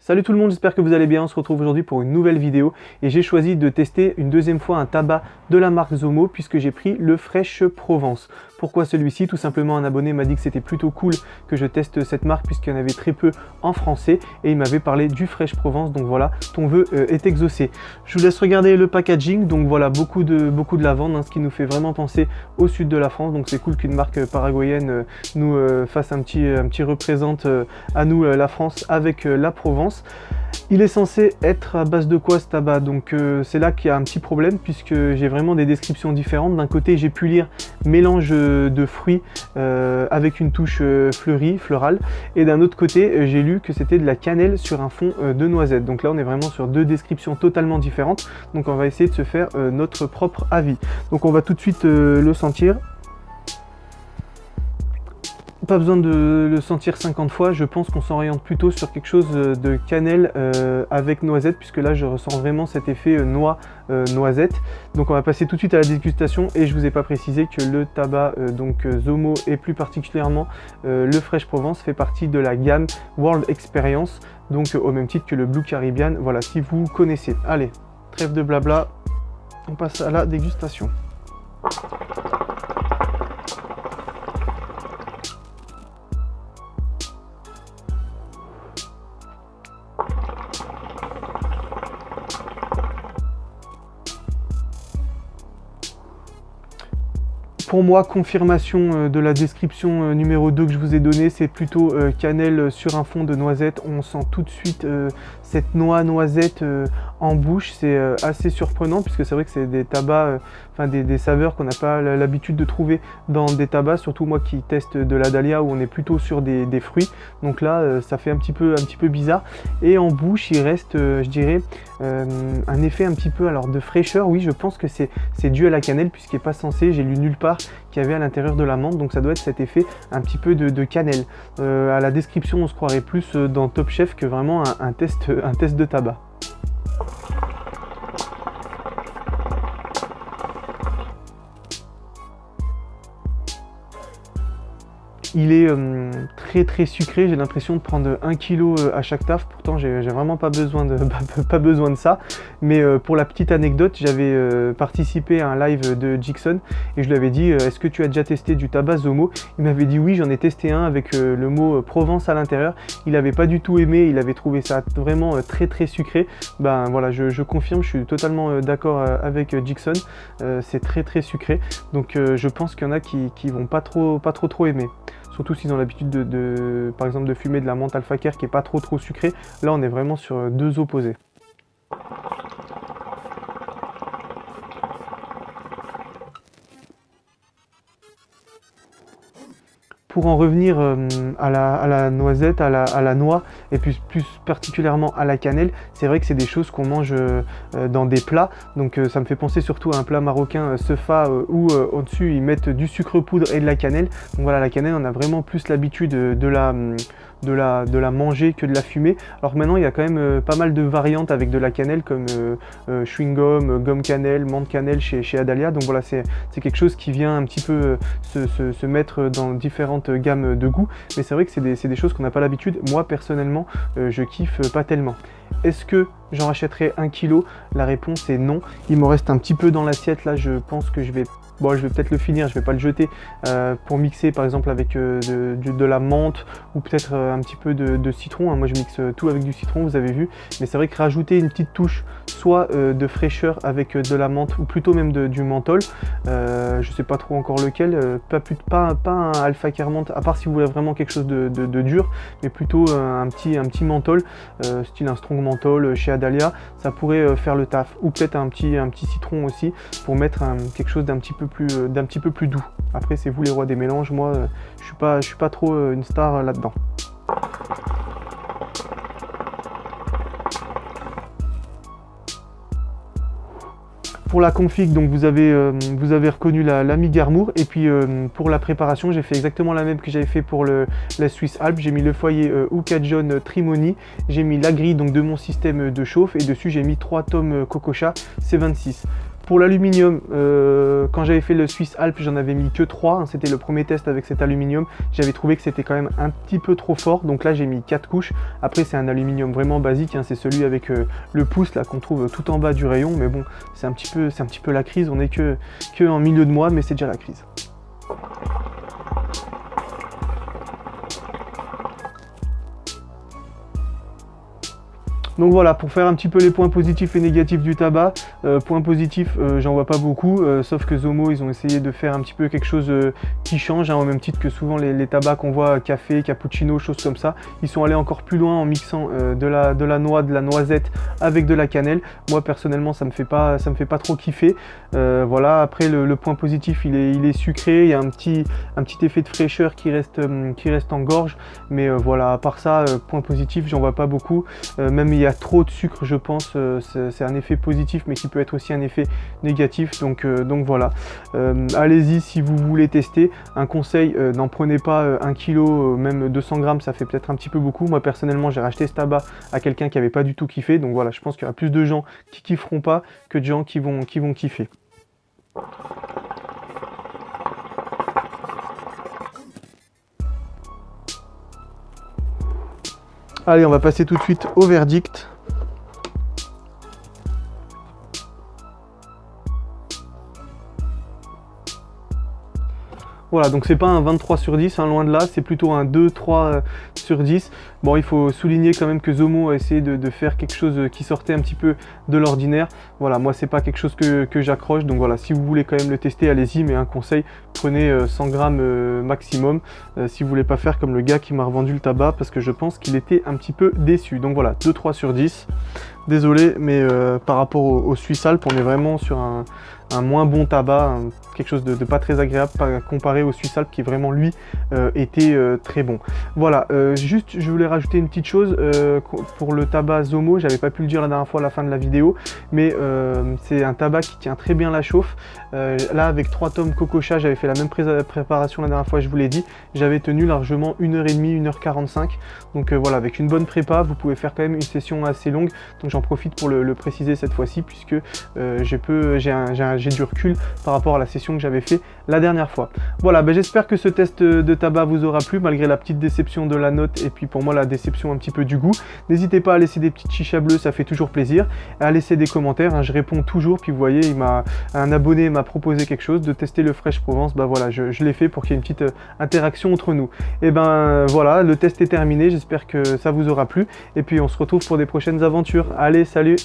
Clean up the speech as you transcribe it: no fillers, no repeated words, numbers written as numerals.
Salut tout le monde, j'espère que vous allez bien. On se retrouve aujourd'hui pour une nouvelle vidéo et j'ai choisi de tester une deuxième fois un tabac de la marque Zomo puisque j'ai pris le Fresh Provence. Pourquoi celui-ci? Tout simplement un abonné m'a dit que c'était plutôt cool que je teste cette marque puisqu'il y en avait très peu en français et il m'avait parlé du Fresh Provence, donc voilà, ton vœu est exaucé. Je vous laisse regarder le packaging, donc voilà, beaucoup de lavande, ce qui nous fait vraiment penser au sud de la France, donc c'est cool qu'une marque paraguayenne nous fasse un petit représente à nous la France avec la Provence. Il est censé être à base de quoi ce tabac? Donc c'est là qu'il y a un petit problème puisque j'ai vraiment des descriptions différentes. D'un côté j'ai pu lire mélange de fruits avec une touche fleurie, florale, et d'un autre côté j'ai lu que c'était de la cannelle sur un fond de noisette. Donc là on est vraiment sur deux descriptions totalement différentes, donc on va essayer de se faire notre propre avis. Donc on va tout de suite le sentir. Pas besoin de le sentir 50 fois, je pense qu'on s'oriente plutôt sur quelque chose de cannelle avec noisette, puisque là je ressens vraiment cet effet noix noisette. Donc on va passer tout de suite à la dégustation et je vous ai pas précisé que le tabac Zomo et plus particulièrement le Fresh Provence fait partie de la gamme World Experience, donc au même titre que le Blue Caribbean, voilà, si vous connaissez. Allez, trêve de blabla, on passe à la dégustation. Pour moi, confirmation de la description numéro 2 que je vous ai donnée, c'est plutôt cannelle sur un fond de noisette. On sent tout de suite cette noix noisette en bouche. C'est assez surprenant puisque c'est vrai que c'est des tabacs, des saveurs qu'on n'a pas l'habitude de trouver dans des tabacs, surtout moi qui teste de la Dahlia où on est plutôt sur des fruits. Donc là, ça fait un petit peu bizarre. Et en bouche, il reste, je dirais, un effet un petit peu alors de fraîcheur. Oui, je pense que c'est dû à la cannelle puisqu'il n'est pas censé, j'ai lu nulle part qu'il y avait à l'intérieur de la menthe, donc ça doit être cet effet un petit peu de cannelle. À la description, on se croirait plus dans Top Chef que vraiment un test de tabac. Il est très sucré, j'ai l'impression de prendre 1 kg à chaque taf, pourtant j'ai vraiment pas besoin de ça. Mais pour la petite anecdote, j'avais participé à un live de Jixon et je lui avais dit est-ce que tu as déjà testé du tabac Zomo? Il m'avait dit oui, j'en ai testé un avec le mot Provence à l'intérieur. Il n'avait pas du tout aimé, il avait trouvé ça vraiment très sucré. Ben voilà, je confirme, je suis totalement d'accord avec Jixon, c'est très sucré, donc je pense qu'il y en a qui vont pas trop aimer. Surtout s'ils ont l'habitude par exemple de fumer de la menthe Alpha Care qui est pas trop sucrée. Là on est vraiment sur deux opposés. Pour en revenir à la noisette, à la noix et plus particulièrement à la cannelle, c'est vrai que c'est des choses qu'on mange dans des plats, donc ça me fait penser surtout à un plat marocain sefa où au-dessus ils mettent du sucre poudre et de la cannelle. Donc voilà, la cannelle on a vraiment plus l'habitude de la manger que de la fumer. Alors maintenant il y a quand même pas mal de variantes avec de la cannelle comme chewing gum, gomme cannelle, menthe cannelle chez Adalia. Donc voilà, c'est quelque chose qui vient un petit peu se mettre dans différentes gammes de goût, mais c'est vrai que c'est des choses qu'on n'a pas l'habitude. Moi personnellement je kiffe pas tellement. Est-ce que j'en rachèterai 1 kg? La réponse est non. Il me reste un petit peu dans l'assiette là, je pense que je vais peut-être le finir, je vais pas le jeter pour mixer par exemple avec de la menthe ou peut-être un petit peu de citron. Moi je mixe tout avec du citron, vous avez vu, mais c'est vrai que rajouter une petite touche soit de fraîcheur avec de la menthe ou plutôt même du menthol, je sais pas trop encore lequel, pas un Alpha Care menthe, à part si vous voulez vraiment quelque chose de dur, mais plutôt un petit menthol, style un strong menthol chez Adalia, ça pourrait faire le taf, ou peut-être un petit citron aussi pour mettre quelque chose d'un petit peu plus doux. Après c'est vous les rois des mélanges, moi je suis pas trop une star là-dedans. Pour la config, donc vous avez reconnu la mi-garmour, et puis pour la préparation, j'ai fait exactement la même que j'avais fait pour la Swiss Alps. J'ai mis le foyer Ucajon Trimoni, j'ai mis la grille donc de mon système de chauffe, et dessus j'ai mis 3 tomes Cococha C26. Pour l'aluminium, quand j'avais fait le Swiss Alps, j'en avais mis que 3, hein, c'était le premier test avec cet aluminium. J'avais trouvé que c'était quand même un petit peu trop fort, donc là j'ai mis 4 couches. Après c'est un aluminium vraiment basique, hein, c'est celui avec le pouce là qu'on trouve tout en bas du rayon, mais bon, c'est un petit peu la crise, on est que en milieu de mois, mais c'est déjà la crise. Donc voilà, pour faire un petit peu les points positifs et négatifs du tabac. Points positifs, j'en vois pas beaucoup, sauf que Zomo, ils ont essayé de faire un petit peu quelque chose qui change, hein, au même titre que souvent les tabacs qu'on voit, café, cappuccino, choses comme ça. Ils sont allés encore plus loin en mixant de la noix, de la noisette avec de la cannelle. Moi personnellement, ça me fait pas trop kiffer. Voilà, après le point positif, il est sucré, il y a un petit effet de fraîcheur qui reste en gorge, mais voilà, à part ça, point positif, j'en vois pas beaucoup. Même il y a trop de sucre, je pense, c'est un effet positif mais qui peut être aussi un effet négatif, donc voilà. Allez-y si vous voulez tester. Un conseil, n'en prenez pas 1 kg, même 200 grammes, ça fait peut-être un petit peu beaucoup. Moi personnellement j'ai racheté ce tabac à quelqu'un qui avait pas du tout kiffé, donc voilà, je pense qu'il y aura plus de gens qui kifferont pas que de gens qui vont kiffer. Allez, on va passer tout de suite au verdict. Voilà, donc c'est pas un 23 sur 10, hein, loin de là, c'est plutôt un 2-3 sur 10. Bon, il faut souligner quand même que Zomo a essayé de faire quelque chose qui sortait un petit peu de l'ordinaire. Voilà, moi c'est pas quelque chose que j'accroche, donc voilà, si vous voulez quand même le tester, allez-y, mais un conseil, prenez 100 grammes maximum, si vous voulez pas faire comme le gars qui m'a revendu le tabac, parce que je pense qu'il était un petit peu déçu. Donc voilà, 2-3 sur 10. Désolé, mais par rapport au Swiss Alps, on est vraiment sur un moins bon tabac, quelque chose de pas très agréable comparé au Swiss Alps qui vraiment lui était très bon. Voilà, juste je voulais rajouter une petite chose pour le tabac Zomo, j'avais pas pu le dire la dernière fois à la fin de la vidéo, mais c'est un tabac qui tient très bien la chauffe. Là avec 3 tomes cococha, j'avais fait la même préparation la dernière fois, je vous l'ai dit, j'avais tenu largement 1h30, 1h45, donc voilà, avec une bonne prépa, vous pouvez faire quand même une session assez longue, donc j'en profite pour le préciser cette fois-ci, puisque j'ai du recul par rapport à la session que j'avais fait la dernière fois. Voilà, j'espère que ce test de tabac vous aura plu, malgré la petite déception de la note, et puis pour moi la déception un petit peu du goût. N'hésitez pas à laisser des petites chichas bleues, ça fait toujours plaisir, à laisser des commentaires, hein, je réponds toujours, puis vous voyez, un abonné m'a proposé quelque chose, de tester le Fresh Provence, voilà, je l'ai fait pour qu'il y ait une petite interaction entre nous. Et voilà, le test est terminé, j'espère que ça vous aura plu, et puis on se retrouve pour des prochaines aventures. Allez, salut!